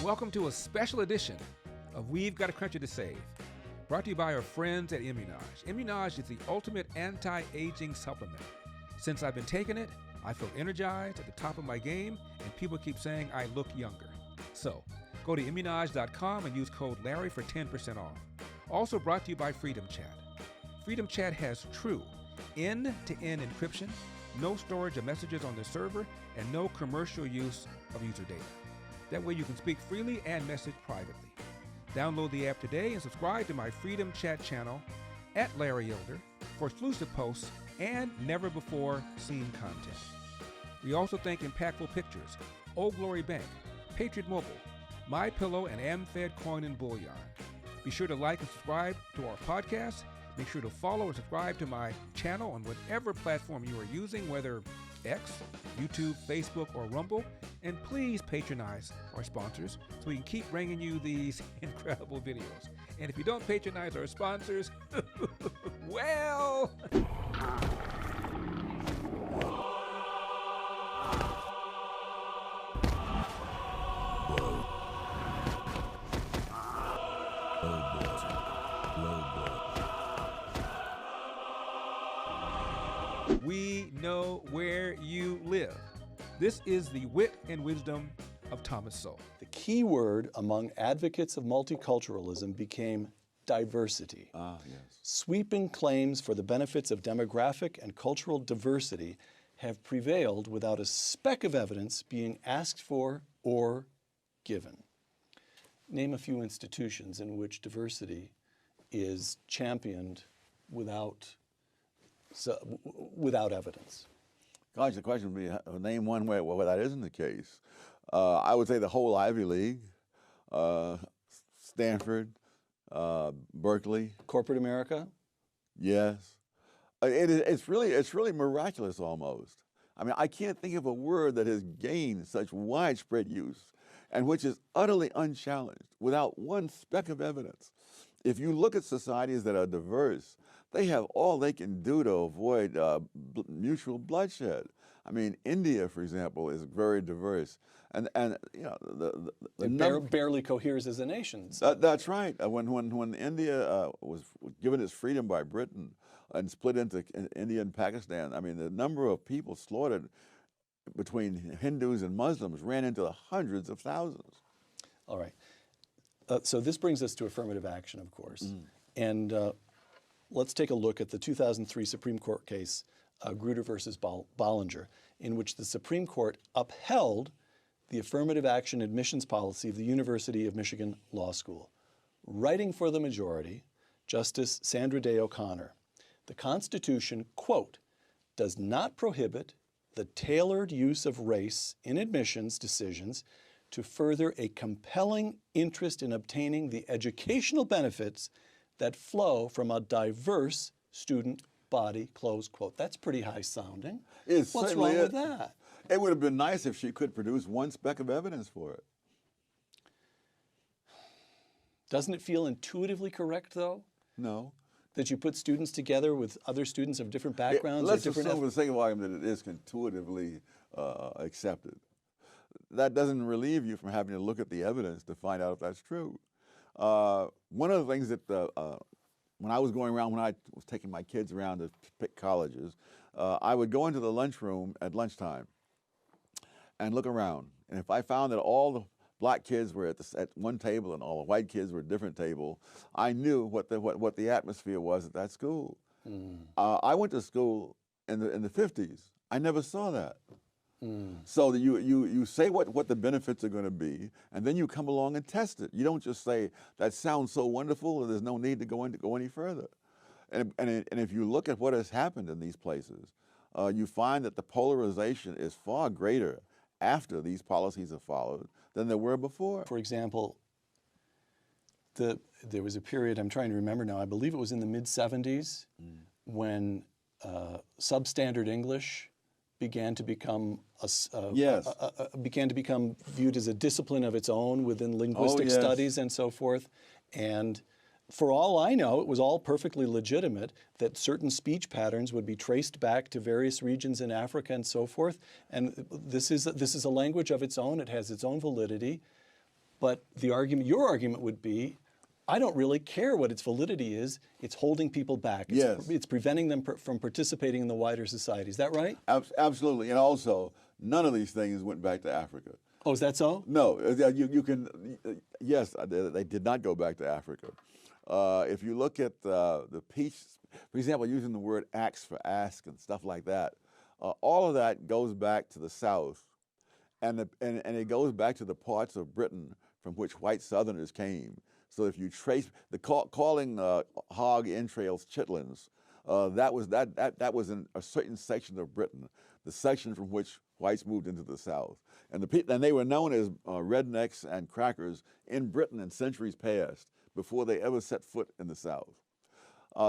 welcome to a special edition of We've Got a Country to Save, brought to you by our friends at Immun'Âge. Immun'Âge is the ultimate anti-aging supplement. Since I've been taking it, I feel energized, at the top of my game, and people keep saying I look younger. So, go to Immun'Âge.com and use code Larry for 10% off. Also brought to you by Freedom Chat. Freedom Chat has true end-to-end encryption, no storage of messages on the server, and no commercial use of user data. That way you can speak freely and message privately. Download the app today and subscribe to my Freedom Chat channel at Larry Elder for exclusive posts and never-before-seen content. We also thank Impactful Pictures, Old Glory Bank, Patriot Mobile, My Pillow, and AmFed Coin and Bullion. Be sure to like and subscribe to our podcast. Make sure to follow and subscribe to my channel on whatever platform you are using, whether X, YouTube, Facebook, or Rumble. And please patronize our sponsors so we can keep bringing you these incredible videos. And if you don't patronize our sponsors, well... We know where you live. This is the wit and wisdom of Thomas Sowell. The key word among advocates of multiculturalism became diversity. Yes. Sweeping claims for the benefits of demographic and cultural diversity have prevailed without a speck of evidence being asked for or given. Name a few institutions in which diversity is championed without evidence. Gosh, the question would be, name one where that isn't the case. I would say the whole Ivy League, Stanford, Berkeley. Corporate America? Yes. It's really miraculous almost. I mean, I can't think of a word that has gained such widespread use and which is utterly unchallenged without one speck of evidence. If you look at societies that are diverse, they have all they can do to avoid mutual bloodshed. I mean, India, for example, is very diverse, and you know it barely coheres as a nation. That's right. When India was given its freedom by Britain and split into India and Pakistan, I mean, the number of people slaughtered between Hindus and Muslims ran into the hundreds of thousands. All right. So this brings us to affirmative action, of course, and. Let's take a look at the 2003 Supreme Court case, Grutter versus Bollinger, in which the Supreme Court upheld the affirmative action admissions policy of the University of Michigan Law School. Writing for the majority, Justice Sandra Day O'Connor, the Constitution, quote, does not prohibit the tailored use of race in admissions decisions to further a compelling interest in obtaining the educational benefits that flow from a diverse student body, close quote. That's pretty high sounding. What's wrong with that? It would have been nice if she could produce one speck of evidence for it. Doesn't it feel intuitively correct, though? No. That you put students together with other students of different backgrounds? Let's assume for the sake of argument that it is intuitively accepted. That doesn't relieve you from having to look at the evidence to find out if that's true. One of the things that when I was going around, when I was taking my kids around to pick colleges, I would go into the lunchroom at lunchtime and look around. And if I found that all the black kids were at one table and all the white kids were at a different table, I knew what the atmosphere was at that school. I went to school in the 50s. I never saw that. So that you say what the benefits are going to be, and then you come along and test it. You don't just say, that sounds so wonderful, and there's no need to go any further. And if you look at what has happened in these places, you find that the polarization is far greater after these policies are followed than there were before. For example, there was a period, I'm trying to remember now, I believe it was in the mid-70s, when substandard English began to become viewed as a discipline of its own within linguistic studies and so forth. And for all I know, it was all perfectly legitimate that certain speech patterns would be traced back to various regions in Africa and so forth. And this is a language of its own. It has its own validity. But the argument, your argument would be, I don't really care what its validity is. It's holding people back. It's preventing them from participating in the wider society. Is that right? Absolutely. And also, none of these things went back to Africa. Oh, is that so? No. You can, yes, they did not go back to Africa. If you look at the peach, for example, using the word axe for ask and stuff like that, all of that goes back to the South. And it goes back to the parts of Britain from which white Southerners came. So if you trace calling hog entrails chitlins, that was in a certain section of Britain, the section from which whites moved into the South, and they were known as rednecks and crackers in Britain in centuries past before they ever set foot in the South.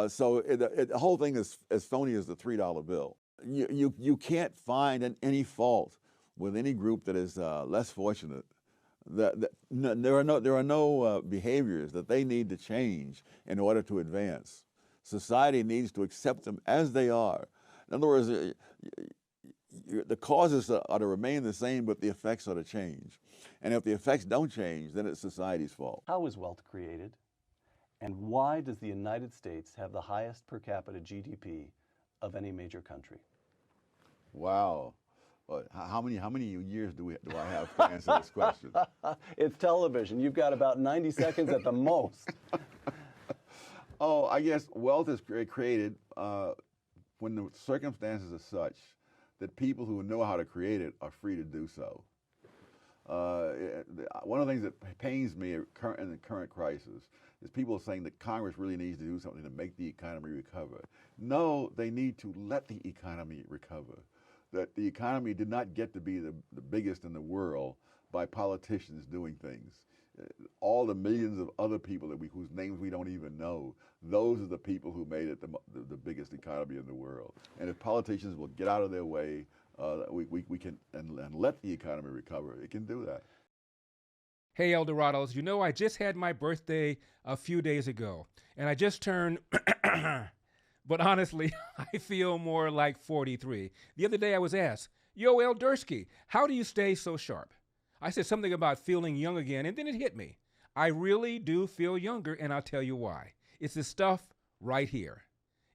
So the whole thing is as phony as the $3 bill. You can't find any fault with any group that is less fortunate. There are no behaviors that they need to change in order to advance. Society needs to accept them as they are. In other words, the causes are to remain the same, but the effects are to change. And if the effects don't change, then it's society's fault. How is wealth created? And why does the United States have the highest per capita GDP of any major country? Wow. How many years do I have to answer this question? It's television. You've got about 90 seconds at the most. Oh, I guess wealth is created when the circumstances are such that people who know how to create it are free to do so. One of the things that pains me in the current crisis is people saying that Congress really needs to do something to make the economy recover. No, they need to let the economy recover. That the economy did not get to be the biggest in the world by politicians doing things. All the millions of other people whose names we don't even know, those are the people who made it the biggest economy in the world. And if politicians will get out of their way, we can and let the economy recover, it can do that. Hey, Eldorados, you know I just had my birthday a few days ago, and I just turned, but honestly, I feel more like 43. The other day I was asked, yo, Eldersky, how do you stay so sharp? I said something about feeling young again, and then it hit me. I really do feel younger, and I'll tell you why. It's this stuff right here.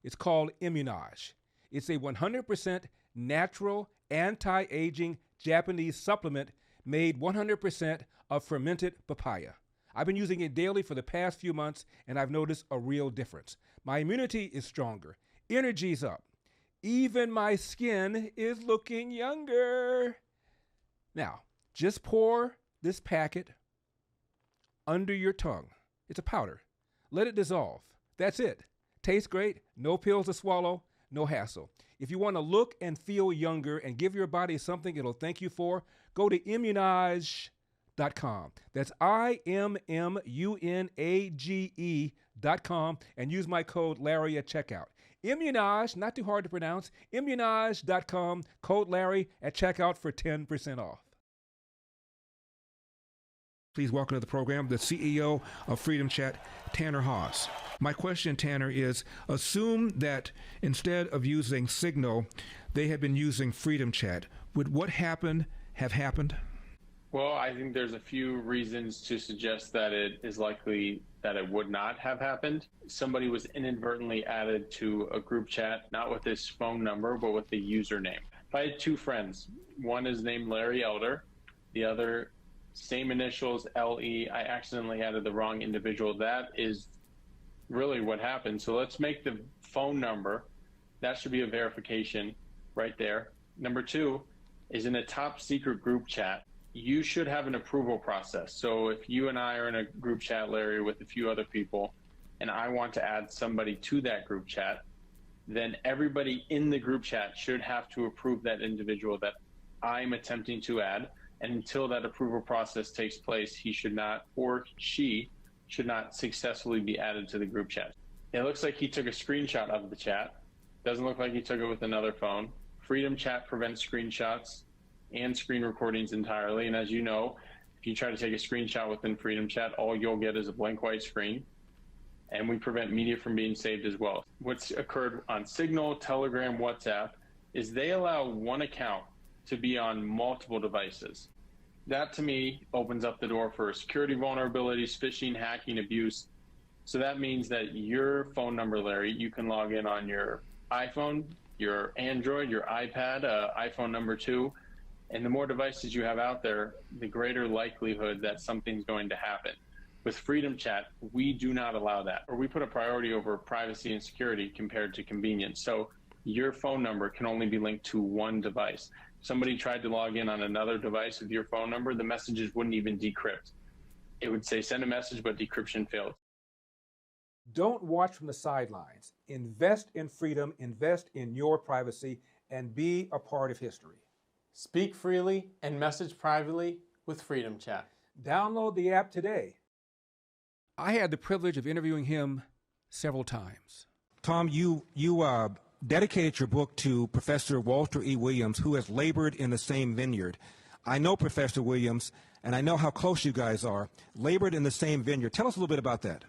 It's called Immun'Âge. It's a 100% natural, anti-aging Japanese supplement made 100% of fermented papaya. I've been using it daily for the past few months, and I've noticed a real difference. My immunity is stronger, energy's up. Even my skin is looking younger. Now, just pour this packet under your tongue. It's a powder. Let it dissolve. That's it. Tastes great, no pills to swallow, no hassle. If you want to look and feel younger and give your body something it'll thank you for, go to Immun'Âge.com. That's IMMUNAGE.com and use my code Larry at checkout. Immun'Âge, not too hard to pronounce, Immun'Âge.com, code Larry at checkout for 10% off. Please welcome to the program the CEO of Freedom Chat, Tanner Haas. My question, Tanner, is assume that instead of using Signal, they had been using Freedom Chat. Would what happened have happened? Well, I think there's a few reasons to suggest that it is likely that it would not have happened. Somebody was inadvertently added to a group chat, not with this phone number, but with the username. If I had two friends, one is named Larry Elder, the other same initials, LE, I accidentally added the wrong individual. That is really what happened. So let's make the phone number. That should be a verification right there. Number two is in a top secret group chat. You should have an approval process. So if you and I are in a group chat, Larry, with a few other people, and I want to add somebody to that group chat, then everybody in the group chat should have to approve that individual that I'm attempting to add. And until that approval process takes place, he should not, or she should not successfully be added to the group chat. It looks like he took a screenshot of the chat. Doesn't look like he took it with another phone. Freedom Chat prevents screenshots and screen recordings entirely. And as you know, if you try to take a screenshot within Freedom Chat, all you'll get is a blank white screen. And we prevent media from being saved as well. What's occurred on Signal, Telegram, WhatsApp is they allow one account to be on multiple devices. That to me opens up the door for security vulnerabilities, phishing, hacking, abuse. So that means that your phone number, Larry, you can log in on your iPhone, your Android, your iPad, iPhone number 2. And the more devices you have out there, the greater likelihood that something's going to happen. With Freedom Chat, we do not allow that, or we put a priority over privacy and security compared to convenience. So your phone number can only be linked to one device. Somebody tried to log in on another device with your phone number, the messages wouldn't even decrypt. It would say send a message, but decryption failed. Don't watch from the sidelines. Invest in freedom, invest in your privacy, and be a part of history. Speak freely and message privately with Freedom Chat. Download the app today. I had the privilege of interviewing him several times. Tom, you dedicated your book to Professor Walter E. Williams, who has labored in the same vineyard. I know Professor Williams, and I know how close you guys are. Labored in the same vineyard. Tell us a little bit about that.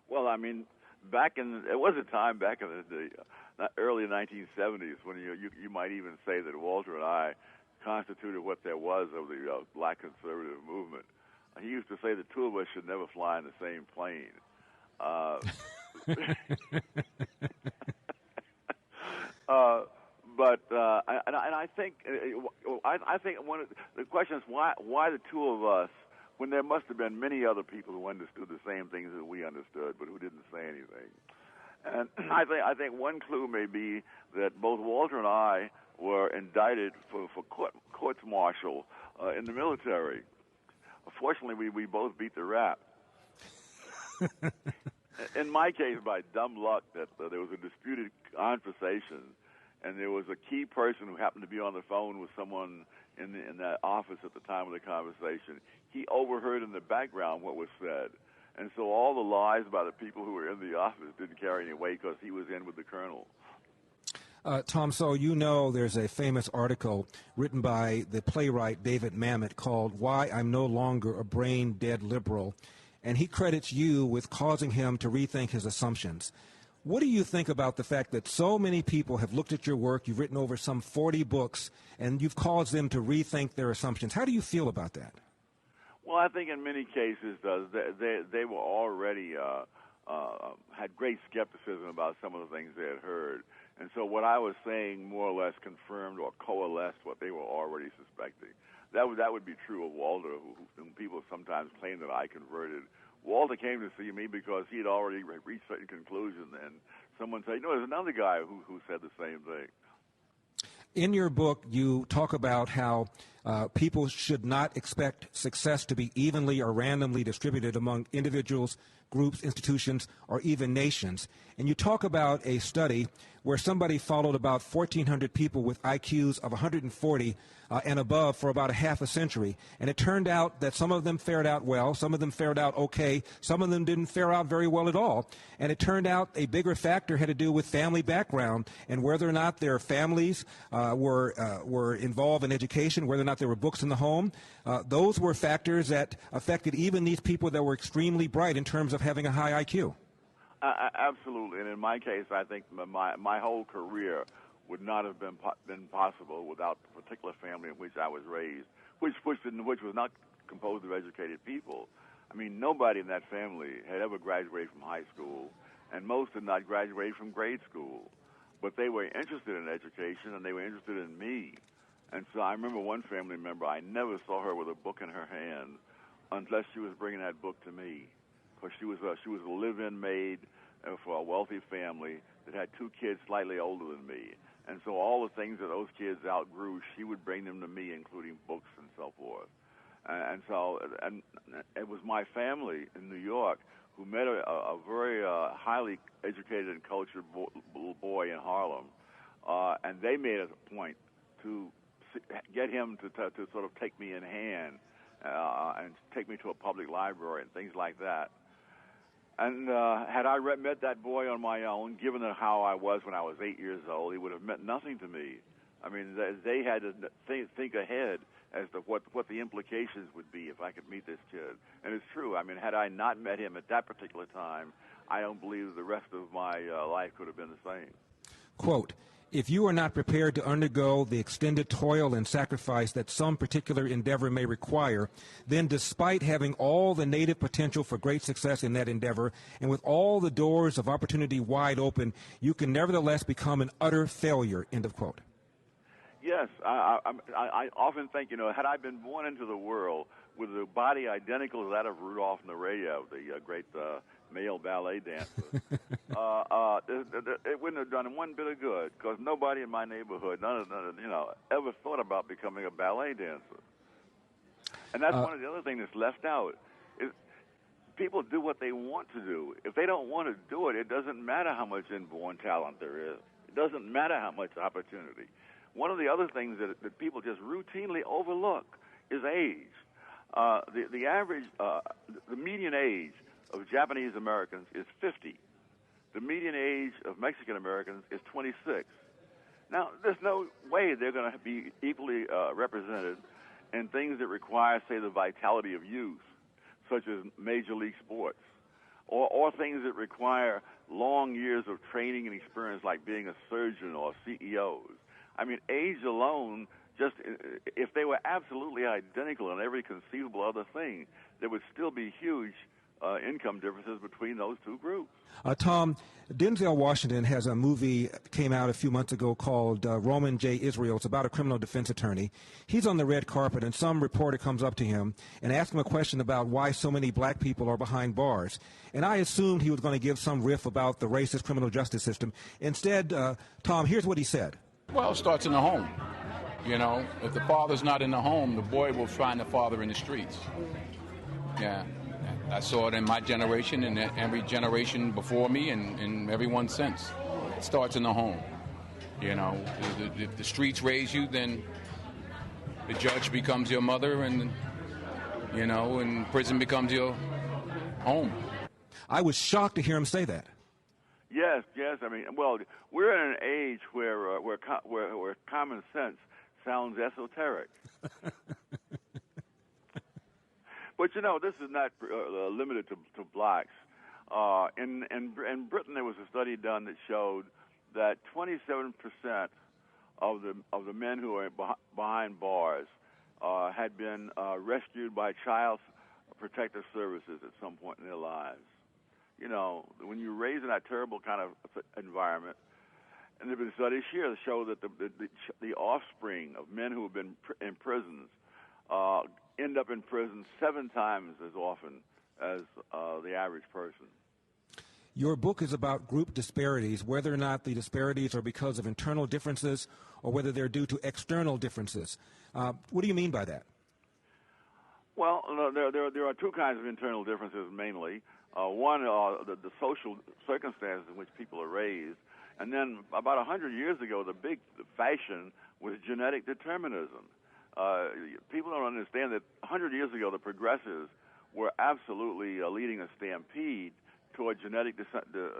Well, I mean, it was a time back in the early 1970s when you might even say that Walter and I constituted what there was of the black conservative movement. He used to say the two of us should never fly in the same plane. I think one of the question is why the two of us, when there must have been many other people who understood the same things that we understood, but who didn't say anything. And I think one clue may be that both Walter and I were indicted for courts-martial in the military. Fortunately, we both beat the rap. In my case, by dumb luck, that there was a disputed conversation, and there was a key person who happened to be on the phone with someone in that office at the time of the conversation. He overheard in the background what was said. And so all the lies about the people who were in the office didn't carry any weight because he was in with the colonel. Tom Sowell, you know there's a famous article written by the playwright David Mamet called Why I'm No Longer a Brain-Dead Liberal, and he credits you with causing him to rethink his assumptions. What do you think about the fact that so many people have looked at your work, you've written over some 40 books, and you've caused them to rethink their assumptions? How do you feel about that? Well, I think in many cases they were already had great skepticism about some of the things they had heard. And so what I was saying more or less confirmed or coalesced what they were already suspecting. That would be true of Walter, whom people sometimes claim that I converted. Walter came to see me because he had already reached certain conclusions, and someone said, there's another guy who said the same thing. In your book, you talk about how people should not expect success to be evenly or randomly distributed among individuals, groups, institutions, or even nations. And you talk about a study where somebody followed about 1,400 people with IQs of 140 and above for about a half a century. And it turned out that some of them fared out well, some of them fared out okay, some of them didn't fare out very well at all. And it turned out a bigger factor had to do with family background and whether or not their families were involved in education, whether or not there were books in the home. Those were factors that affected even these people that were extremely bright in terms of having a high IQ. Absolutely, and in my case, I think my whole career would not have been possible without the particular family in which I was raised, which was not composed of educated people. I mean, nobody in that family had ever graduated from high school, and most had not graduated from grade school. But they were interested in education, and they were interested in me. And so I remember one family member, I never saw her with a book in her hand unless she was bringing that book to me. Because she was a live-in maid for a wealthy family that had two kids slightly older than me. And so all the things that those kids outgrew, she would bring them to me, including books and so forth. And it was my family in New York who met a very highly educated and cultured boy in Harlem, and they made it a point to get him to sort of take me in hand and take me to a public library and things like that. And had I met that boy on my own, given how I was when I was 8 years old, he would have meant nothing to me. I mean, they had to think ahead as to what the implications would be if I could meet this kid. And it's true. I mean, had I not met him at that particular time, I don't believe the rest of my life could have been the same. quote, if you are not prepared to undergo the extended toil and sacrifice that some particular endeavor may require, then despite having all the native potential for great success in that endeavor, and with all the doors of opportunity wide open, you can nevertheless become an utter failure, end of quote. Yes, I often think, had I been born into the world with a body identical to that of Rudolph and the Radio, the great male ballet dancer, it wouldn't have done one bit of good, because nobody in my neighborhood, ever thought about becoming a ballet dancer. And that's one of the other things that's left out. Is people do what they want to do. If they don't want to do it, it doesn't matter how much inborn talent there is. It doesn't matter how much opportunity. One of the other things that people just routinely overlook is age. The average, the median age of Japanese Americans is 50. The median age of Mexican Americans is 26. Now, there's no way they're going to be equally represented in things that require, say, the vitality of youth, such as major league sports, or things that require long years of training and experience, like being a surgeon or CEOs. I mean, age alone, just if they were absolutely identical in every conceivable other thing, there would still be huge income differences between those two groups. Tom, Denzel Washington has a movie came out a few months ago called Roman J. Israel. It's about a criminal defense attorney. He's on the red carpet, and some reporter comes up to him and asks him a question about why so many black people are behind bars. And I assumed he was going to give some riff about the racist criminal justice system. Instead, Tom, here's what he said. Well, it starts in the home. If the father's not in the home, the boy will find the father in the streets. Yeah. I saw it in my generation and every generation before me and everyone since. It starts in the home. If the streets raise you, then the judge becomes your mother and prison becomes your home. I was shocked to hear him say that. Yes. I mean, well, we're in an age where common sense sounds esoteric. But this is not limited to blacks. In Britain, there was a study done that showed that 27% of the men who are behind bars had been rescued by child protective services at some point in their lives. When you're raised in that terrible kind of environment, and there have been studies here that show that the offspring of men who have been in prisons end up in prison 7 times as often as the average person. Your book is about group disparities, whether or not the disparities are because of internal differences or whether they're due to external differences. What do you mean by that? Well, there are 2 kinds of internal differences mainly. One, the social circumstances in which people are raised. And then about 100 years ago, the big fashion was genetic determinism. People don't understand that 100 years ago, the progressives were absolutely leading a stampede toward genetic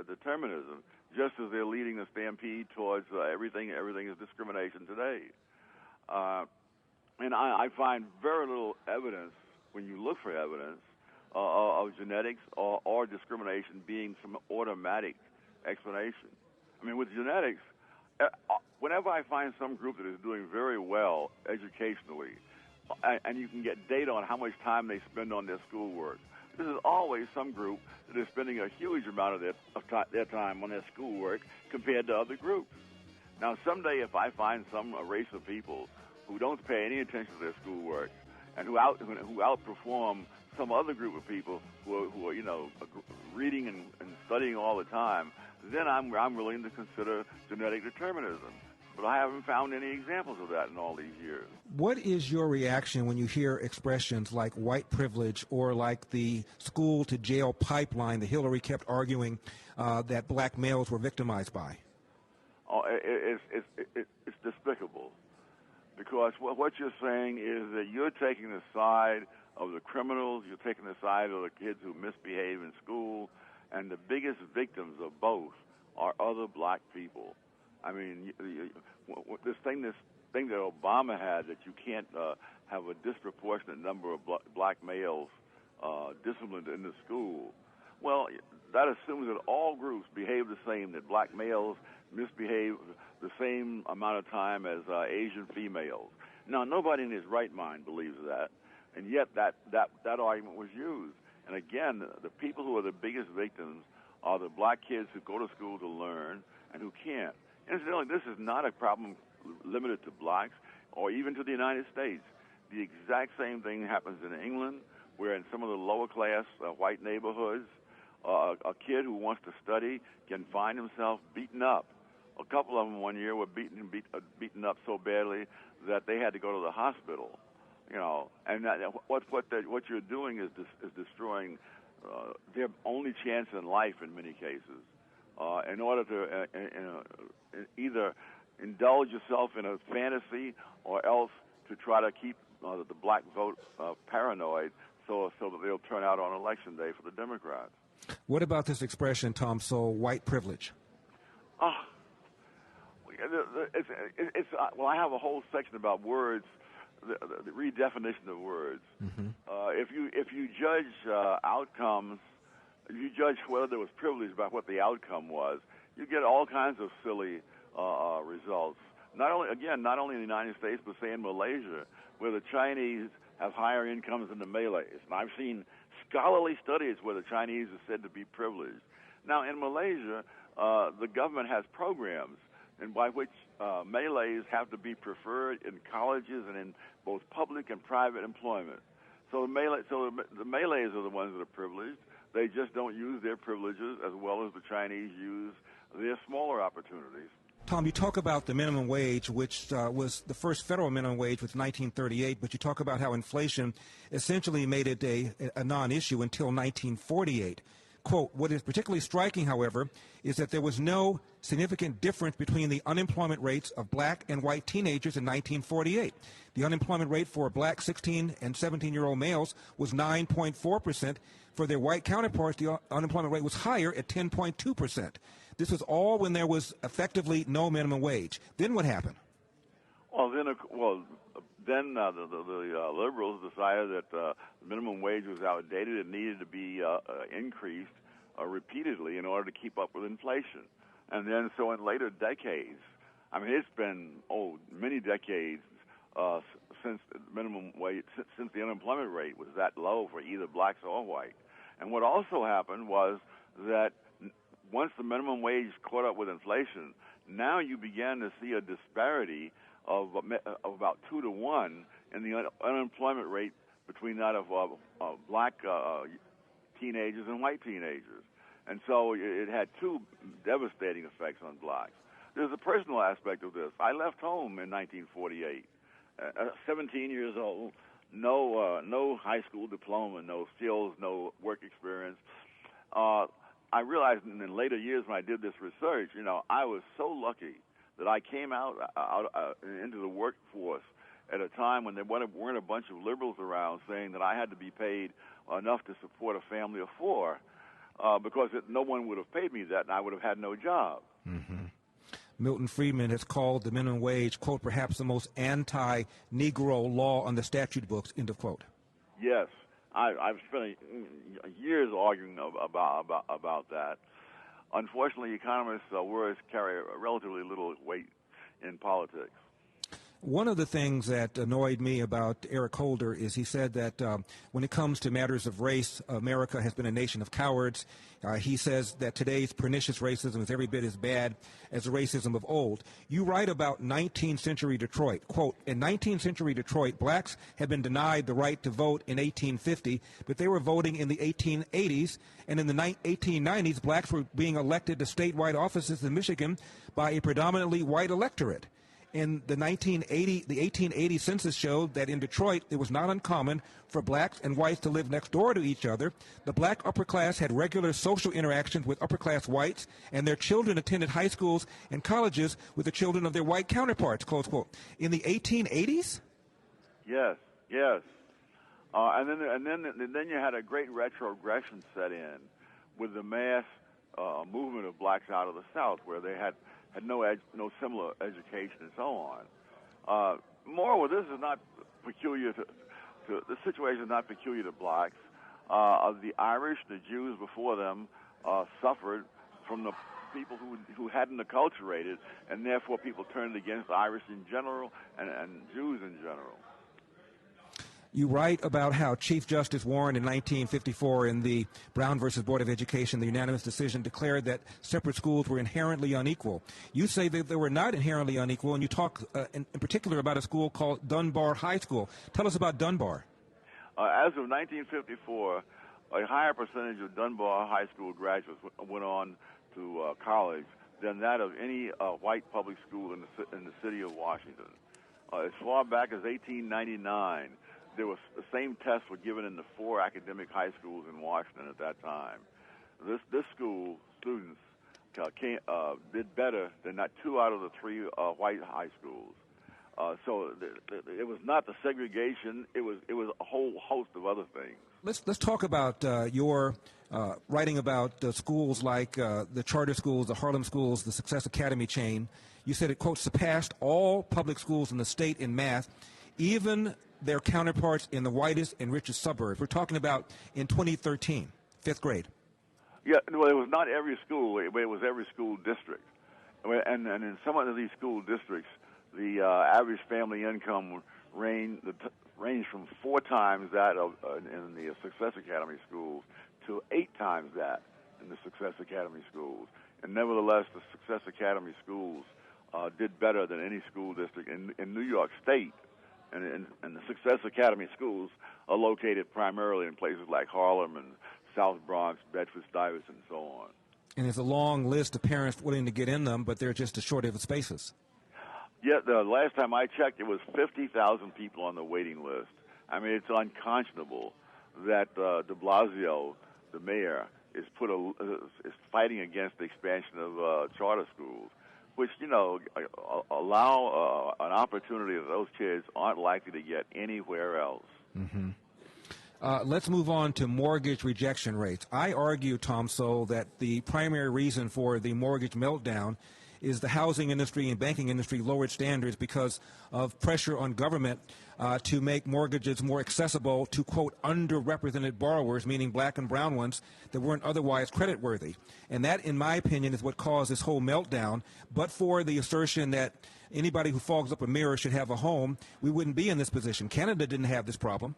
determinism, just as they're leading a stampede towards everything is discrimination today. And I find very little evidence, when you look for evidence, of genetics or discrimination being some automatic explanation. I mean, with genetics, whenever I find some group that is doing very well educationally, and you can get data on how much time they spend on their schoolwork, this is always some group that is spending a huge amount of their time on their schoolwork compared to other groups. Now, someday if I find some race of people who don't pay any attention to their schoolwork and who outperform some other group of people who are reading and studying all the time, then I'm willing to consider genetic determinism. But I haven't found any examples of that in all these years. What is your reaction when you hear expressions like white privilege or like the school-to-jail pipeline that Hillary kept arguing that black males were victimized by? Oh, it's despicable. Because what you're saying is that you're taking the side of the criminals, you're taking the side of the kids who misbehave in school, and the biggest victims of both are other black people. I mean, this thing that Obama had, that you can't have a disproportionate number of black males disciplined in the school. Well, that assumes that all groups behave the same, that black males misbehave the same amount of time as Asian females. Now, nobody in his right mind believes that, and yet that argument was used. And again, the people who are the biggest victims are the black kids who go to school to learn and who can't. Incidentally, this is not a problem limited to blacks or even to the United States. The exact same thing happens in England, where in some of the lower class white neighborhoods, a kid who wants to study can find himself beaten up. A couple of them one year were beaten up so badly that they had to go to the hospital. You know, and what you're doing is destroying their only chance in life in many cases, in order to either indulge yourself in a fantasy or else to try to keep the black vote paranoid, so that they'll turn out on Election Day for the Democrats. What about this expression, Tom Sowell, white privilege? Well, I have a whole section about words, the redefinition of words. Mm-hmm. If you judge outcomes, if you judge whether there was privilege by what the outcome was, you get all kinds of silly results. Not only in the United States, but say in Malaysia, where the Chinese have higher incomes than the Malays. And I've seen scholarly studies where the Chinese are said to be privileged. Now, in Malaysia, the government has programs and by which Malays have to be preferred in colleges and in both public and private employment. So the Malays are the ones that are privileged. They just don't use their privileges as well as the Chinese use their smaller opportunities. Tom, you talk about the minimum wage, which was the first federal minimum wage was 1938, but you talk about how inflation essentially made it a non-issue until 1948. Quote, what is particularly striking, however, is that there was no significant difference between the unemployment rates of black and white teenagers in 1948. The unemployment rate for black 16 and 17-year-old males was 9.4%. For their white counterparts, the unemployment rate was higher at 10.2%. This was all when there was effectively no minimum wage. Then what happened? Then the liberals decided that the minimum wage was outdated and needed to be increased repeatedly in order to keep up with inflation. And then so in later decades, I mean, it's been many decades since the minimum wage, since the unemployment rate was that low for either blacks or white. And what also happened was that once the minimum wage caught up with inflation, now you began to see a disparity of about 2 to 1 in the unemployment rate between that of black teenagers and white teenagers. And so it had two devastating effects on blacks. There's a personal aspect of this. I left home in 1948, 17 years old, no high school diploma, no skills, no work experience. I realized in later years when I did this research, I was so lucky that I came out into the workforce at a time when there weren't a bunch of liberals around saying that I had to be paid enough to support a family of 4, because no one would have paid me that, and I would have had no job. Mm-hmm. Milton Friedman has called the minimum wage, quote, perhaps the most anti-Negro law on the statute books, end of quote. Yes. I've spent years arguing about that. Unfortunately, economists' words carry relatively little weight in politics. One of the things that annoyed me about Eric Holder is he said that when it comes to matters of race, America has been a nation of cowards. He says that today's pernicious racism is every bit as bad as the racism of old. You write about 19th century Detroit. Quote, in 19th century Detroit, blacks had been denied the right to vote in 1850, but they were voting in the 1880s. And in the 1890s, blacks were being elected to statewide offices in Michigan by a predominantly white electorate. In the 1880 census showed that in Detroit, it was not uncommon for blacks and whites to live next door to each other. The black upper class had regular social interactions with upper class whites, and their children attended high schools and colleges with the children of their white counterparts, close quote. In the 1880s? Yes. And then you had a great retrogression set in with the mass movement of blacks out of the South, where they had no similar education and so on. Moreover, this is not peculiar to the situation is not peculiar to blacks. The Irish, the Jews before them, suffered from the people who hadn't acculturated, and therefore people turned against Irish in general and Jews in general. You write about how Chief Justice Warren in 1954 in the Brown versus Board of Education, the unanimous decision declared that separate schools were inherently unequal. You say that they were not inherently unequal, and you talk in particular about a school called Dunbar High School. Tell us about Dunbar. As of 1954, a higher percentage of Dunbar High School graduates went on to college than that of any white public school in the city of Washington. As far back as 1899, there was the same tests were given in the 4 academic high schools in Washington at that time. This school students did better than not 2 out of the 3 white high schools. So it was not the segregation; it was a whole host of other things. Let's talk about your writing about schools like the charter schools, the Harlem schools, the Success Academy chain. You said it, quote, surpassed all public schools in the state in math, even their counterparts in the whitest and richest suburbs. We're talking about in 2013, 5th grade. Yeah, well, it was not every school, but it was every school district. And in some of these school districts, the average family income ranged from 4 times that of in the Success Academy schools to 8 times that in the Success Academy schools. And nevertheless, the Success Academy schools did better than any school district in New York State. And the Success Academy schools are located primarily in places like Harlem and South Bronx, Bedford-Stuyvesant, and so on. And there's a long list of parents willing to get in them, but they're just a shortage of spaces. Yeah, the last time I checked, it was 50,000 people on the waiting list. I mean, it's unconscionable that de Blasio, the mayor, is fighting against the expansion of charter schools, which, allow an opportunity that those kids aren't likely to get anywhere else. Mm-hmm. Let's move on to mortgage rejection rates. I argue, Tom Sowell, that the primary reason for the mortgage meltdown is the housing industry and banking industry lowered standards because of pressure on government to make mortgages more accessible to, quote, underrepresented borrowers, meaning black and brown ones that weren't otherwise creditworthy. And that, in my opinion, is what caused this whole meltdown. But for the assertion that anybody who fogs up a mirror should have a home, we wouldn't be in this position. Canada didn't have this problem.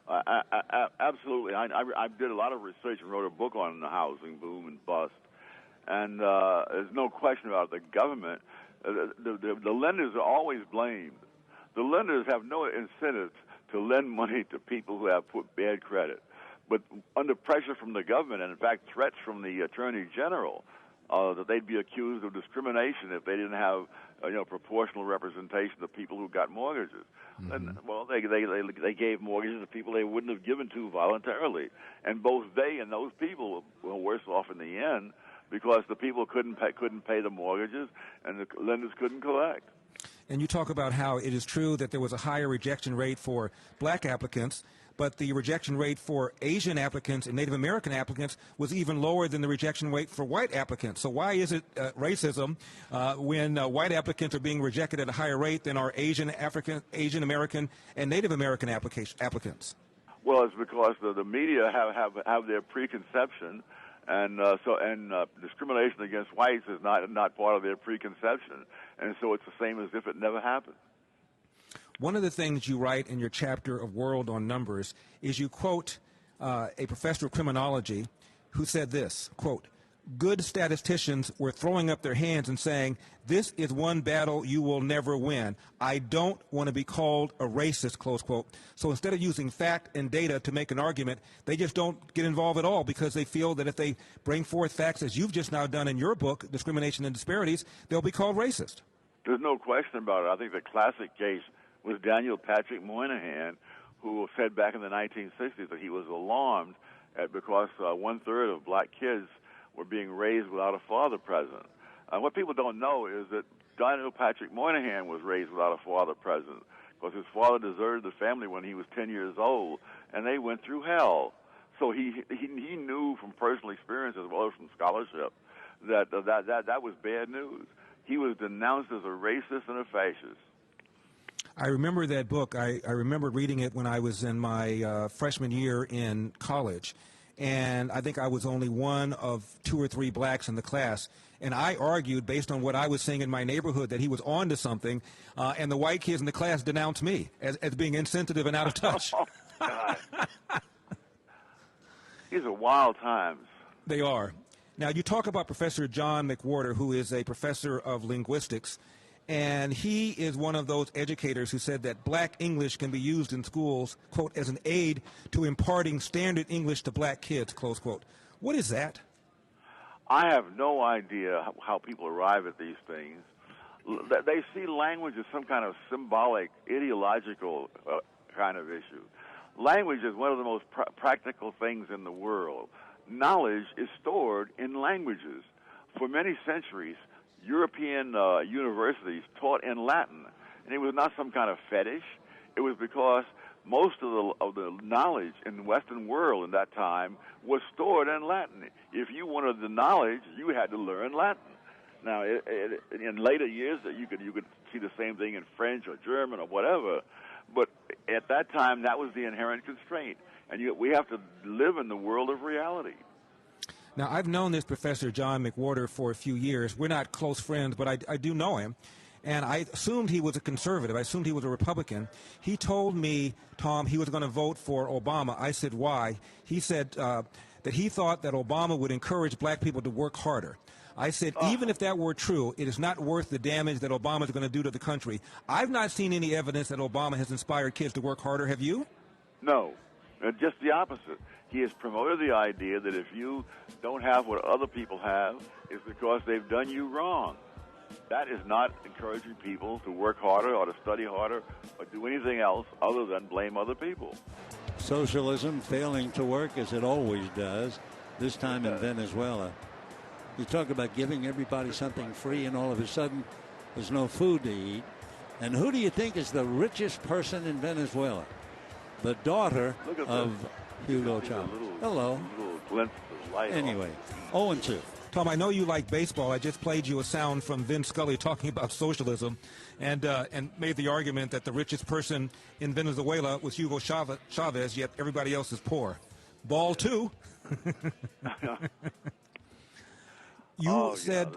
Absolutely. I did a lot of research and wrote a book on the housing boom and bust. And there's no question about it. The government, the lenders are always blamed. The lenders have no incentive to lend money to people who have put bad credit. But under pressure from the government, and in fact threats from the Attorney General, that they'd be accused of discrimination if they didn't have proportional representation of people who got mortgages. Mm-hmm. And, well, they gave mortgages to people they wouldn't have given to voluntarily. And both they and those people were worse off in the end, because the people couldn't pay the mortgages and the lenders couldn't collect. And you talk about how it is true that there was a higher rejection rate for black applicants, but the rejection rate for Asian applicants and Native American applicants was even lower than the rejection rate for white applicants. So why is it racism when white applicants are being rejected at a higher rate than our Asian American, and Native American applicants? Well, it's because the media have their preconception. And discrimination against whites is not part of their preconception, and so it's the same as if it never happened. One of the things you write in your chapter of World on Numbers is you quote a professor of criminology who said this, quote, "Good statisticians were throwing up their hands and saying, 'This is one battle you will never win. I don't want to be called a racist,'" close quote. So instead of using fact and data to make an argument, they just don't get involved at all because they feel that if they bring forth facts, as you've just now done in your book, Discrimination and Disparities, they'll be called racist. There's no question about it. I think the classic case was Daniel Patrick Moynihan, who said back in the 1960s that he was alarmed because 1/3 of black kids were being raised without a father present. What people don't know is that Daniel Patrick Moynihan was raised without a father present because his father deserted the family when he was 10 years old, and they went through hell. So he knew from personal experience as well as from scholarship that was bad news. He was denounced as a racist and a fascist. I remember that book. I remember reading it when I was in my freshman year in college. and I think I was only one of 2 or 3 blacks in the class. And I argued, based on what I was seeing in my neighborhood, that he was on to something, and the white kids in the class denounced me as being insensitive and out of touch. Oh, God. These are wild times. They are. Now, you talk about Professor John McWhorter, who is a professor of linguistics, and he is one of those educators who said that black English can be used in schools, quote, as an aid to imparting standard English to black kids, close quote. What is that? I have no idea how people arrive at these things. They see language as some kind of symbolic, ideological kind of issue. Language is one of the most practical things in the world. Knowledge is stored in languages. For many centuries, European universities taught in Latin, and it was not some kind of fetish. It was because most of the knowledge in the Western world in that time was stored in Latin. If you wanted the knowledge, you had to learn Latin. Now, in later years, you could see the same thing in French or German or whatever, but at that time, that was the inherent constraint, and we have to live in the world of reality. Now, I've known this Professor John McWhorter for a few years. We're not close friends, but I do know him. And I assumed he was a conservative. I assumed he was a Republican. He told me, Tom, he was going to vote for Obama. I said, why? He said that he thought that Obama would encourage black people to work harder. I said, even if that were true, it is not worth the damage that Obama is going to do to the country. I've not seen any evidence that Obama has inspired kids to work harder. Have you? No, just the opposite. He has promoted the idea that if you don't have what other people have, it's because they've done you wrong. That is not encouraging people to work harder or to study harder or do anything else other than blame other people. Socialism failing to work as it always does, this time in Venezuela. You talk about giving everybody something free, and all of a sudden there's no food to eat. And who do you think is the richest person in Venezuela? The daughter of Hugo Chavez. Hello. Little glimpse of light. Anyway, 0-2. Tom, I know you like baseball. I just played you a sound from Vin Scully talking about socialism and made the argument that the richest person in Venezuela was Hugo Chavez, yet everybody else is poor. Ball 2. You said...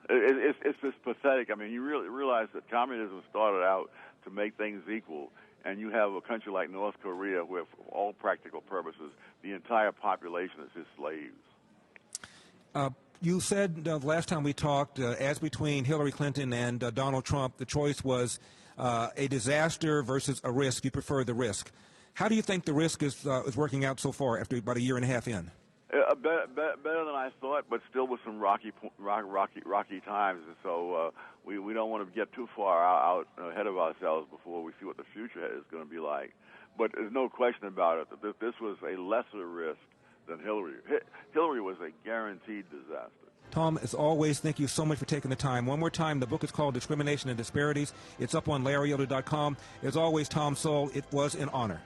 It's just pathetic. I mean, you really realize that communism started out to make things equal, and you have a country like North Korea where, for all practical purposes, the entire population is his slaves. You said last time we talked, as between Hillary Clinton and Donald Trump, the choice was a disaster versus a risk. You prefer the risk. How do you think the risk is working out so far after about a year and a half in? Better than I thought, but still with some rocky times. And so we don't want to get too far out ahead of ourselves before we see what the future is going to be like. But there's no question about it that this was a lesser risk than Hillary. Hillary was a guaranteed disaster. Tom, as always, thank you so much for taking the time. One more time, the book is called Discrimination and Disparities. It's up on LarryElder.com. As always, Tom Sowell, it was an honor.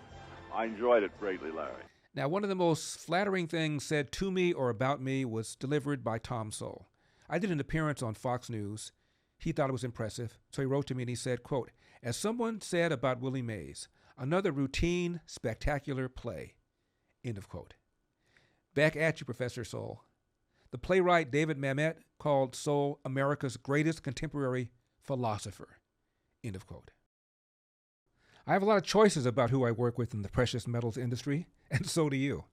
I enjoyed it greatly, Larry. Now, one of the most flattering things said to me or about me was delivered by Tom Sowell. I did an appearance on Fox News. He thought it was impressive, so he wrote to me and he said, quote, as someone said about Willie Mays, another routine, spectacular play, end of quote. Back at you, Professor Sowell. The playwright David Mamet called Sowell America's greatest contemporary philosopher, end of quote. I have a lot of choices about who I work with in the precious metals industry, and so do you.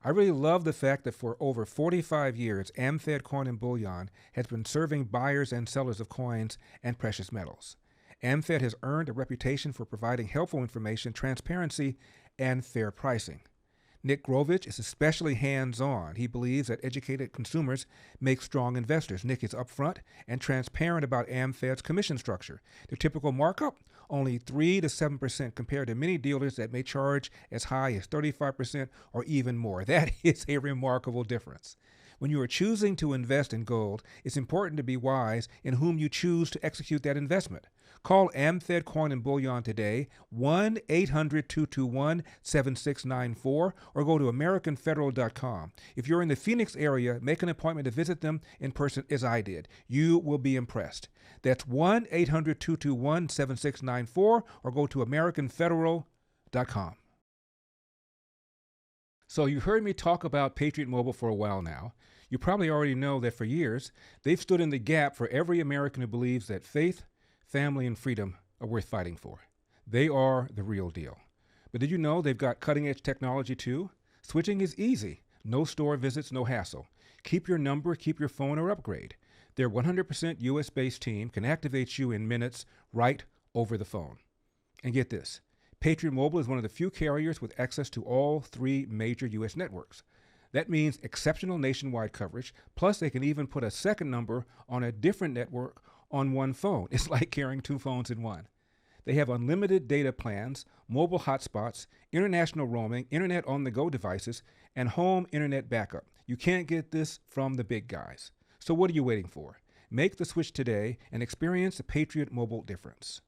I really love the fact that for over 45 years, AmFed Coin and Bullion has been serving buyers and sellers of coins and precious metals. AmFed has earned a reputation for providing helpful information, transparency, and fair pricing. Nick Grovich is especially hands-on. He believes that educated consumers make strong investors. Nick is upfront and transparent about AmFed's commission structure. Their typical markup, only 3 to 7% compared to many dealers that may charge as high as 35% or even more. That is a remarkable difference. When you are choosing to invest in gold, it's important to be wise in whom you choose to execute that investment. Call AmFed Coin and Bullion today, 1-800-221-7694, or go to AmericanFederal.com. If you're in the Phoenix area, make an appointment to visit them in person as I did. You will be impressed. That's 1-800-221-7694, or go to AmericanFederal.com. So you heard me talk about Patriot Mobile for a while now. You probably already know that for years, they've stood in the gap for every American who believes that faith, family, and freedom are worth fighting for. They are the real deal. But did you know they've got cutting-edge technology too? Switching is easy. No store visits, no hassle. Keep your number, keep your phone, or upgrade. Their 100% US-based team can activate you in minutes right over the phone. And get this, Patriot Mobile is one of the few carriers with access to all 3 major U.S. networks. That means exceptional nationwide coverage, plus they can even put a second number on a different network on one phone. It's like carrying 2 phones in one. They have unlimited data plans, mobile hotspots, international roaming, internet on-the-go devices, and home internet backup. You can't get this from the big guys. So what are you waiting for? Make the switch today and experience the Patriot Mobile difference.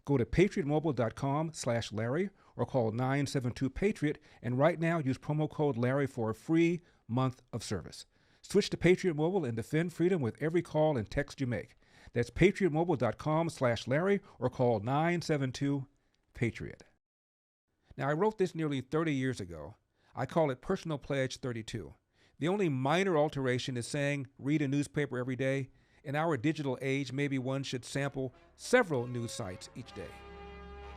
Go to patriotmobile.com/Larry or call 972-PATRIOT, and right now use promo code Larry for a free month of service. Switch to Patriot Mobile and defend freedom with every call and text you make. That's patriotmobile.com/Larry or call 972-PATRIOT. Now, I wrote this nearly 30 years ago. I call it Personal Pledge 32. The only minor alteration is saying read a newspaper every day. In our digital age, maybe one should sample several news sites each day.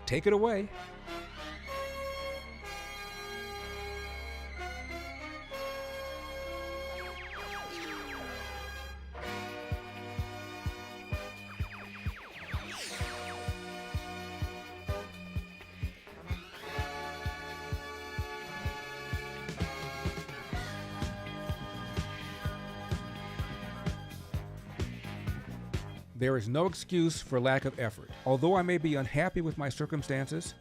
Take it away. There is no excuse for lack of effort. Although I may be unhappy with my circumstances,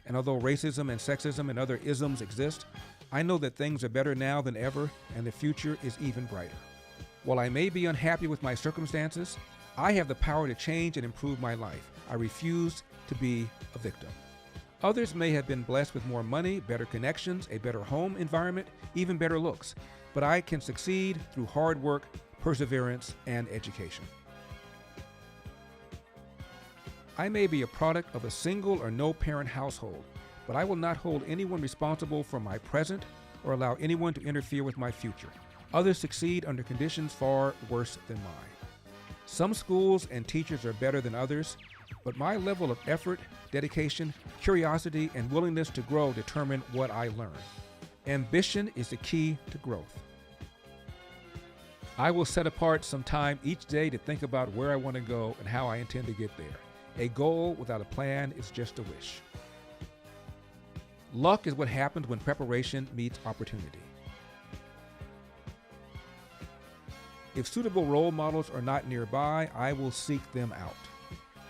and although racism and sexism and other isms exist, I know that things are better now than ever, and the future is even brighter. While I may be unhappy with my circumstances, I have the power to change and improve my life. I refuse to be a victim. Others may have been blessed with more money, better connections, a better home environment, even better looks, but I can succeed through hard work, perseverance, and education. I may be a product of a single or no-parent household, but I will not hold anyone responsible for my present or allow anyone to interfere with my future. Others succeed under conditions far worse than mine. Some schools and teachers are better than others, but my level of effort, dedication, curiosity, and willingness to grow determine what I learn. Ambition is the key to growth. I will set apart some time each day to think about where I want to go and how I intend to get there. A goal without a plan is just a wish. Luck is what happens when preparation meets opportunity. If suitable role models are not nearby, I will seek them out.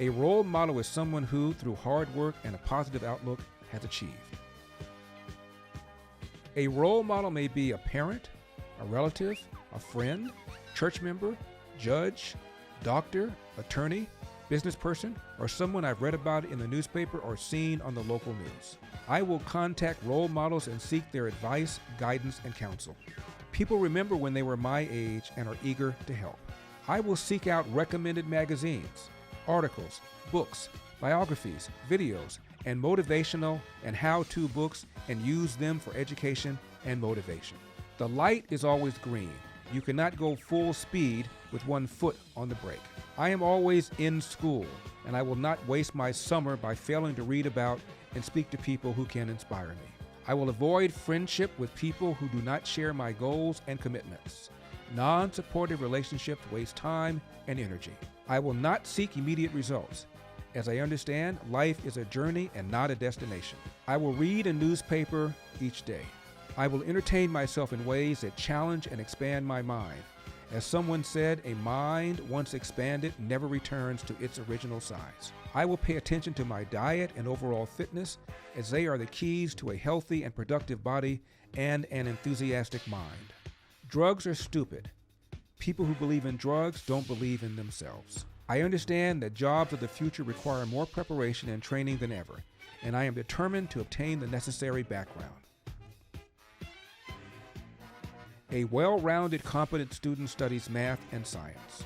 A role model is someone who, through hard work and a positive outlook, has achieved. A role model may be a parent, a relative, a friend, church member, judge, doctor, attorney, business person, or someone I've read about in the newspaper or seen on the local news. I will contact role models and seek their advice, guidance, and counsel. People remember when they were my age and are eager to help. I will seek out recommended magazines, articles, books, biographies, videos, and motivational and how-to books and use them for education and motivation. The light is always green. You cannot go full speed with one foot on the brake. I am always in school, and I will not waste my summer by failing to read about and speak to people who can inspire me. I will avoid friendship with people who do not share my goals and commitments. Non-supportive relationships waste time and energy. I will not seek immediate results. As I understand, life is a journey and not a destination. I will read a newspaper each day. I will entertain myself in ways that challenge and expand my mind. As someone said, a mind once expanded never returns to its original size. I will pay attention to my diet and overall fitness, as they are the keys to a healthy and productive body and an enthusiastic mind. Drugs are stupid. People who believe in drugs don't believe in themselves. I understand that jobs of the future require more preparation and training than ever, and I am determined to obtain the necessary background. A well-rounded, competent student studies math and science.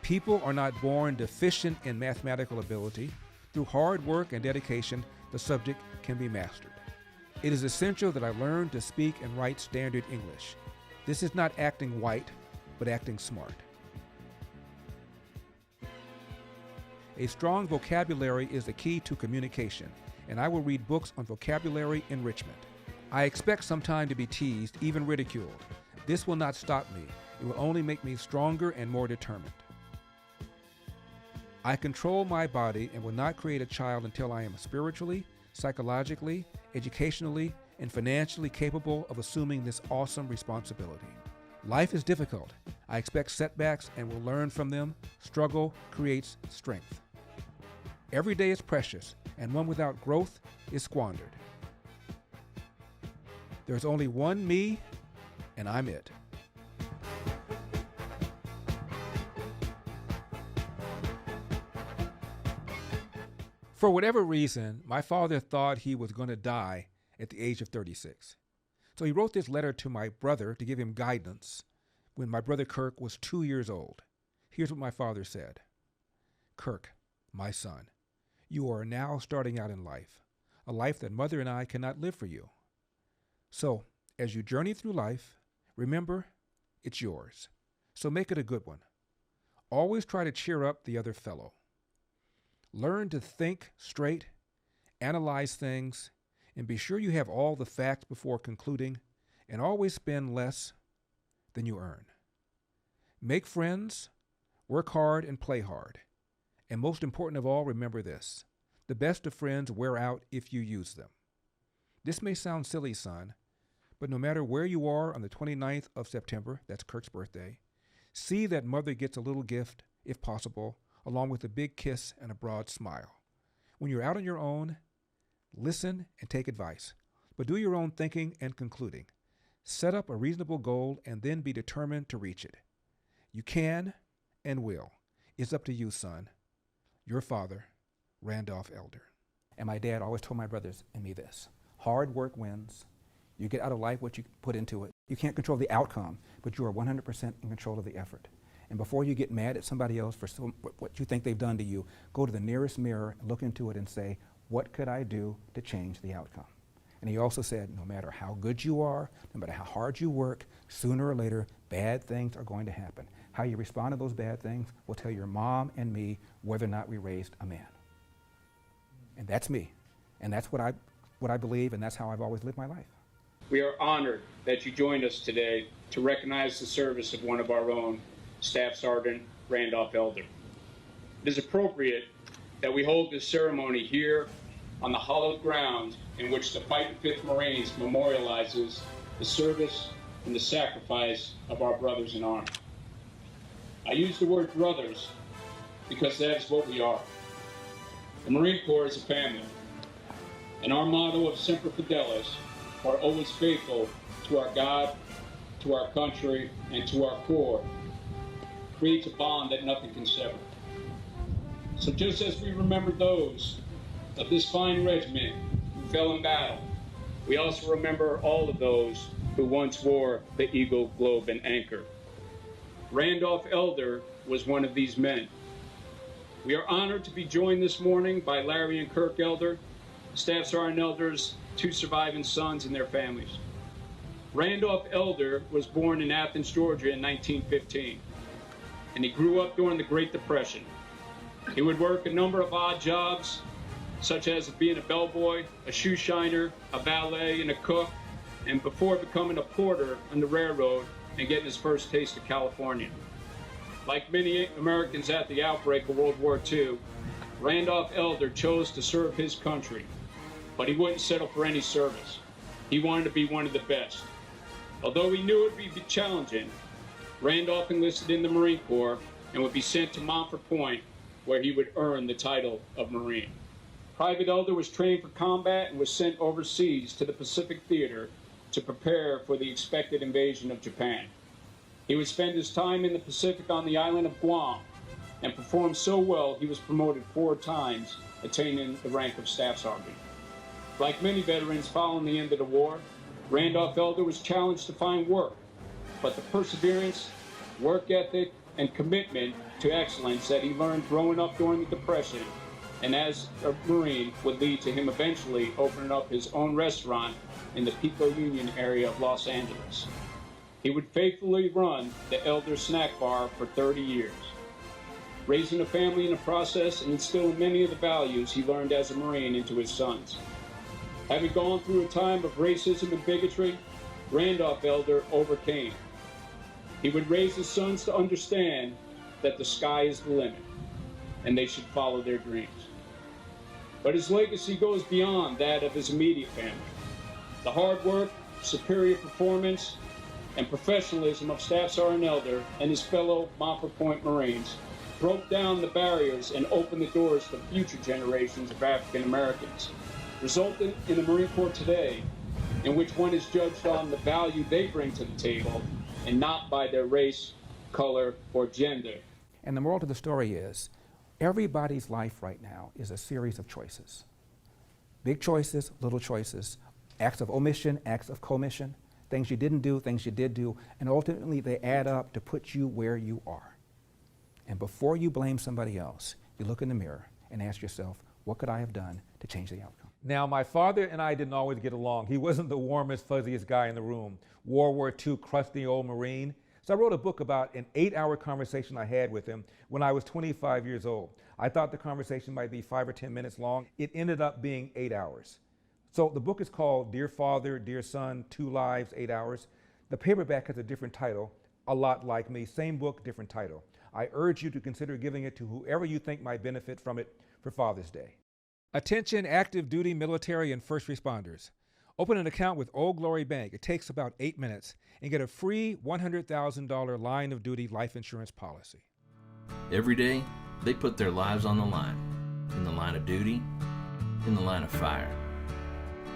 People are not born deficient in mathematical ability. Through hard work and dedication, the subject can be mastered. It is essential that I learn to speak and write standard English. This is not acting white, but acting smart. A strong vocabulary is the key to communication, and I will read books on vocabulary enrichment. I expect sometime to be teased, even ridiculed. This will not stop me. It will only make me stronger and more determined. I control my body and will not create a child until I am spiritually, psychologically, educationally, and financially capable of assuming this awesome responsibility. Life is difficult. I expect setbacks and will learn from them. Struggle creates strength. Every day is precious, and one without growth is squandered. There's only one me, and I'm it. For whatever reason, my father thought he was going to die at the age of 36. So he wrote this letter to my brother to give him guidance when my brother Kirk was 2 years old. Here's what my father said. Kirk, my son, you are now starting out in life, a life that mother and I cannot live for you. So, as you journey through life, remember, it's yours. So make it a good one. Always try to cheer up the other fellow. Learn to think straight, analyze things, and be sure you have all the facts before concluding, and always spend less than you earn. Make friends, work hard, and play hard. And most important of all, remember this. The best of friends wear out if you use them. This may sound silly, son, but no matter where you are on the 29th of September, that's Kirk's birthday, see that mother gets a little gift, if possible, along with a big kiss and a broad smile. When you're out on your own, listen and take advice, but do your own thinking and concluding. Set up a reasonable goal and then be determined to reach it. You can and will. It's up to you, son. Your father, Randolph Elder. And my dad always told my brothers and me this. Hard work wins. You get out of life what you put into it. You can't control the outcome, but you are 100% in control of the effort. And before you get mad at somebody else for what you think they've done to you, go to the nearest mirror, look into it, and say, what could I do to change the outcome? And he also said, no matter how good you are, no matter how hard you work, sooner or later, bad things are going to happen. How you respond to those bad things will tell your mom and me whether or not we raised a man. And that's me. And that's what I believe, and that's how I've always lived my life. We are honored that you joined us today to recognize the service of one of our own, Staff Sergeant Randolph Elder. It is appropriate that we hold this ceremony here on the hallowed ground in which the Fighting 5th Marines memorializes the service and the sacrifice of our brothers in arms. I use the word brothers because that is what we are. The Marine Corps is a family, and our motto of Semper Fidelis, or always faithful to our God, to our country, and to our Corps, creates a bond that nothing can sever. So just as we remember those of this fine regiment who fell in battle, we also remember all of those who once wore the Eagle, Globe, and Anchor. Randolph Elder was one of these men. We are honored to be joined this morning by Larry and Kirk Elder, Staff Sergeant Elder's 2 surviving sons and their families. Randolph Elder was born in Athens, Georgia in 1915, and he grew up during the Great Depression. He would work a number of odd jobs, such as being a bellboy, a shoe shiner, a valet, and a cook, and before becoming a porter on the railroad and getting his first taste of California. Like many Americans at the outbreak of World War II, Randolph Elder chose to serve his country, but he wouldn't settle for any service. He wanted to be one of the best. Although he knew it would be challenging, Randolph enlisted in the Marine Corps and would be sent to Montford Point, where he would earn the title of Marine. Private Elder was trained for combat and was sent overseas to the Pacific Theater to prepare for the expected invasion of Japan. He would spend his time in the Pacific on the island of Guam and performed so well he was promoted 4 times, attaining the rank of Staff Sergeant. Like many veterans following the end of the war, Randolph Elder was challenged to find work, but the perseverance, work ethic, and commitment to excellence that he learned growing up during the Depression and as a Marine would lead to him eventually opening up his own restaurant in the Pico Union area of Los Angeles. He would faithfully run the Elder Snack Bar for 30 years, raising a family in the process and instilling many of the values he learned as a Marine into his sons. Having gone through a time of racism and bigotry, Randolph Elder overcame. He would raise his sons to understand that the sky is the limit and they should follow their dreams. But his legacy goes beyond that of his immediate family. The hard work, superior performance, and professionalism of Staff Sergeant Elder and his fellow Montford Point Marines broke down the barriers and opened the doors for future generations of African Americans, resulting in a Marine Corps today in which one is judged on the value they bring to the table and not by their race, color, or gender. And the moral to the story is, everybody's life right now is a series of choices. Big choices, little choices, acts of omission, acts of commission, things you didn't do, things you did do, and ultimately they add up to put you where you are. And before you blame somebody else, you look in the mirror and ask yourself, what could I have done to change the outcome? Now, my father and I didn't always get along. He wasn't the warmest, fuzziest guy in the room. World War II crusty old Marine. So I wrote a book about an 8-hour conversation I had with him when I was 25 years old. I thought the conversation might be 5 or 10 minutes long. It ended up being 8 hours. So the book is called Dear Father, Dear Son, 2 Lives, 8 Hours. The paperback has a different title, A Lot Like Me. Same book, different title. I urge you to consider giving it to whoever you think might benefit from it for Father's Day. Attention active duty military and first responders. Open an account with Old Glory Bank. It takes about 8 minutes and get a free $100,000 line of duty life insurance policy. Every day, they put their lives on the line. In the line of duty, in the line of fire.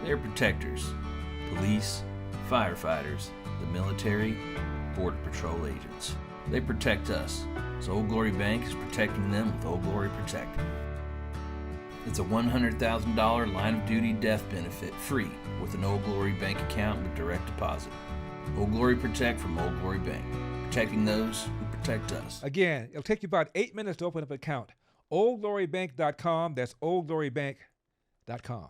They're protectors, police, firefighters, the military, border patrol agents. They protect us, so Old Glory Bank is protecting them with Old Glory Protect. It's a $100,000 line of duty death benefit free with an Old Glory Bank account with direct deposit. Old Glory Protect from Old Glory Bank, protecting those who protect us. Again, it'll take you about 8 minutes to open up an account. OldGloryBank.com, that's OldGloryBank.com.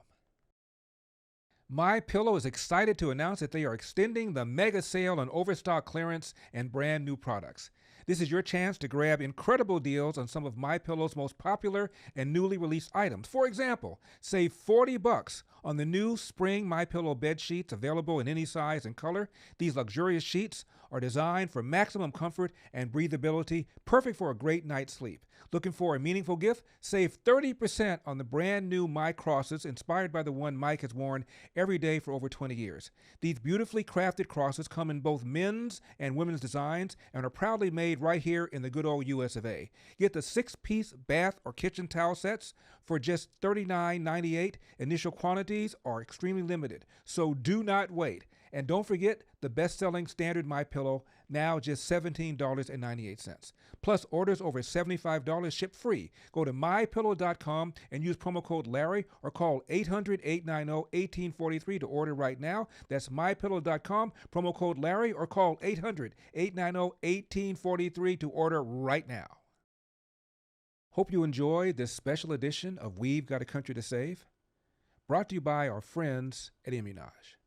MyPillow is excited to announce that they are extending the mega sale on overstock clearance and brand new products. This is your chance to grab incredible deals on some of MyPillow's most popular and newly released items. For example, save $40 on the new spring MyPillow bed sheets available in any size and color. These luxurious sheets are designed for maximum comfort and breathability, perfect for a great night's sleep. Looking for a meaningful gift? Save 30% on the brand new My Crosses, inspired by the one Mike has worn every day for over 20 years. These beautifully crafted crosses come in both men's and women's designs and are proudly made right here in the good old US of A. Get the 6-piece bath or kitchen towel sets for just $39.98. Initial quantities are extremely limited, so do not wait. And don't forget the best-selling standard MyPillow, now just $17.98. Plus, orders over $75 ship free. Go to MyPillow.com and use promo code Larry or call 800-890-1843 to order right now. That's MyPillow.com, promo code Larry, or call 800-890-1843 to order right now. Hope you enjoyed this special edition of We've Got a Country to Save, brought to you by our friends at Immun'Âge.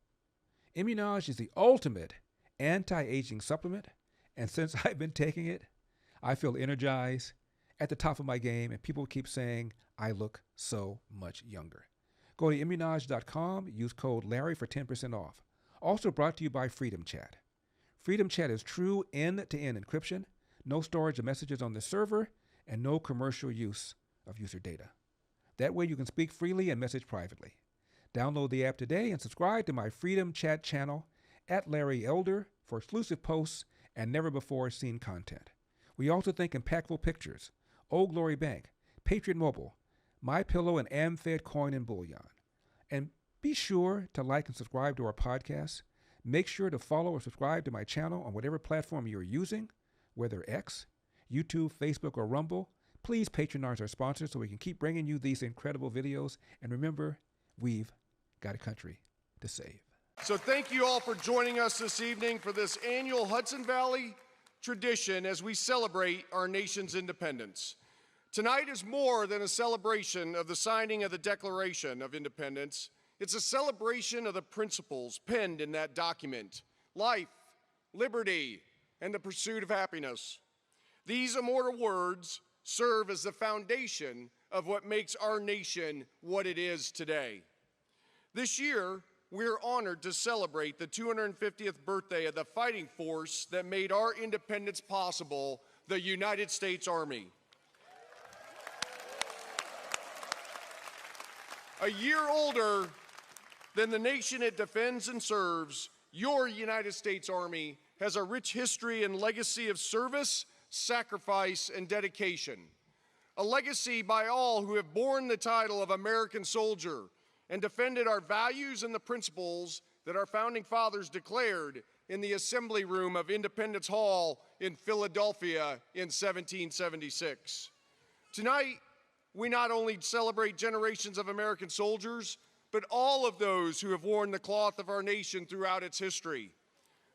Immun'Âge is the ultimate anti-aging supplement, and since I've been taking it, I feel energized, at the top of my game, and people keep saying I look so much younger. Go to Immun'Âge.com, use code Larry for 10% off. Also brought to you by Freedom Chat. Freedom Chat is true end-to-end encryption, no storage of messages on the server, and no commercial use of user data. That way you can speak freely and message privately. Download the app today and subscribe to my Freedom Chat channel at Larry Elder for exclusive posts and never-before-seen content. We also think impactful pictures, Old Glory Bank, Patriot Mobile, MyPillow, and AmFed Coin and Bullion. And be sure to like and subscribe to our podcast. Make sure to follow or subscribe to my channel on whatever platform you're using, whether X, YouTube, Facebook, or Rumble. Please patronize our sponsors so we can keep bringing you these incredible videos. And remember, we've got a country to save. So thank you all for joining us this evening for this annual Hudson Valley tradition as we celebrate our nation's independence. Tonight is more than a celebration of the signing of the Declaration of Independence. It's a celebration of the principles penned in that document: life, liberty, and the pursuit of happiness. These immortal words serve as the foundation of what makes our nation what it is today. This year, we're honored to celebrate the 250th birthday of the fighting force that made our independence possible, the United States Army. A year older than the nation it defends and serves, your United States Army has a rich history and legacy of service, sacrifice, and dedication. A legacy by all who have borne the title of American soldier and defended our values and the principles that our founding fathers declared in the assembly room of Independence Hall in Philadelphia in 1776. Tonight, we not only celebrate generations of American soldiers, but all of those who have worn the cloth of our nation throughout its history.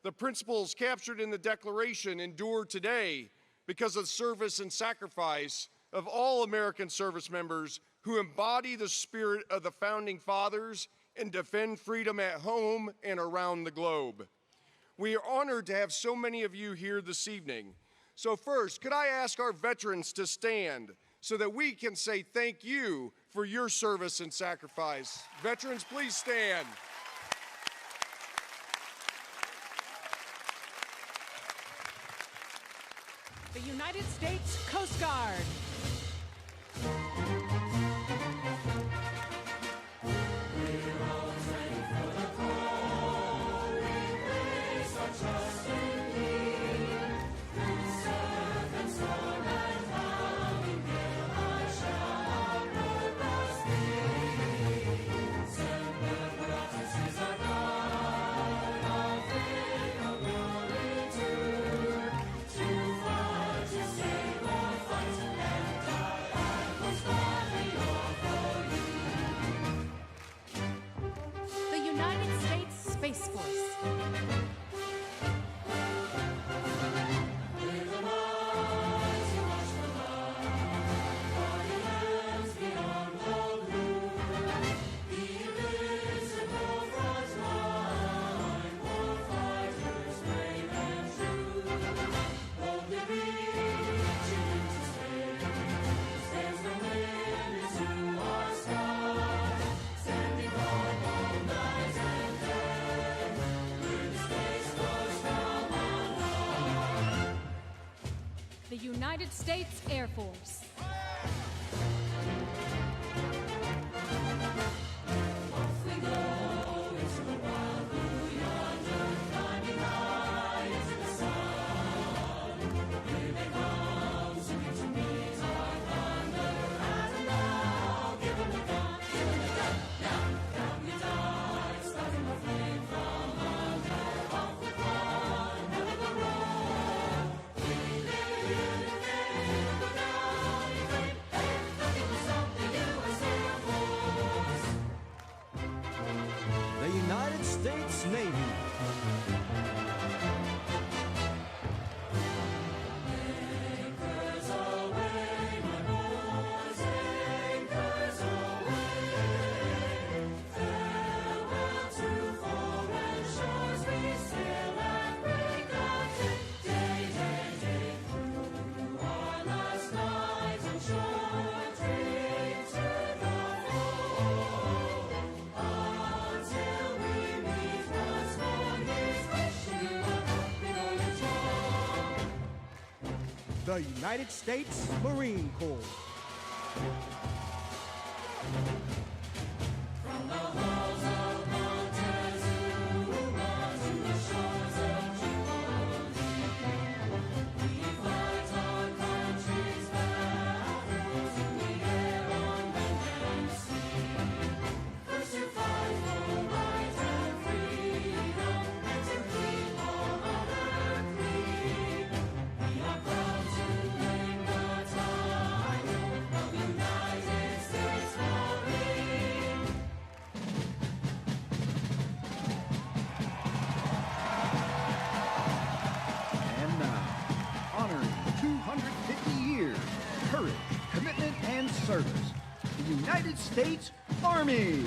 The principles captured in the Declaration endure today because of service and sacrifice of all American service members who embody the spirit of the Founding Fathers and defend freedom at home and around the globe. We are honored to have so many of you here this evening. So first, could I ask our veterans to stand so that we can say thank you for your service and sacrifice. Veterans, please stand. The United States Coast Guard. The United States Air Force. States Navy. The United States Marine Corps. From the halls of Montezuma to the shores of Jubilee, we fight our country's battles in the air, on land and sea. First to fight for right and freedom, and to keep all other free. We are proud to claim the title of United service, the United States Army.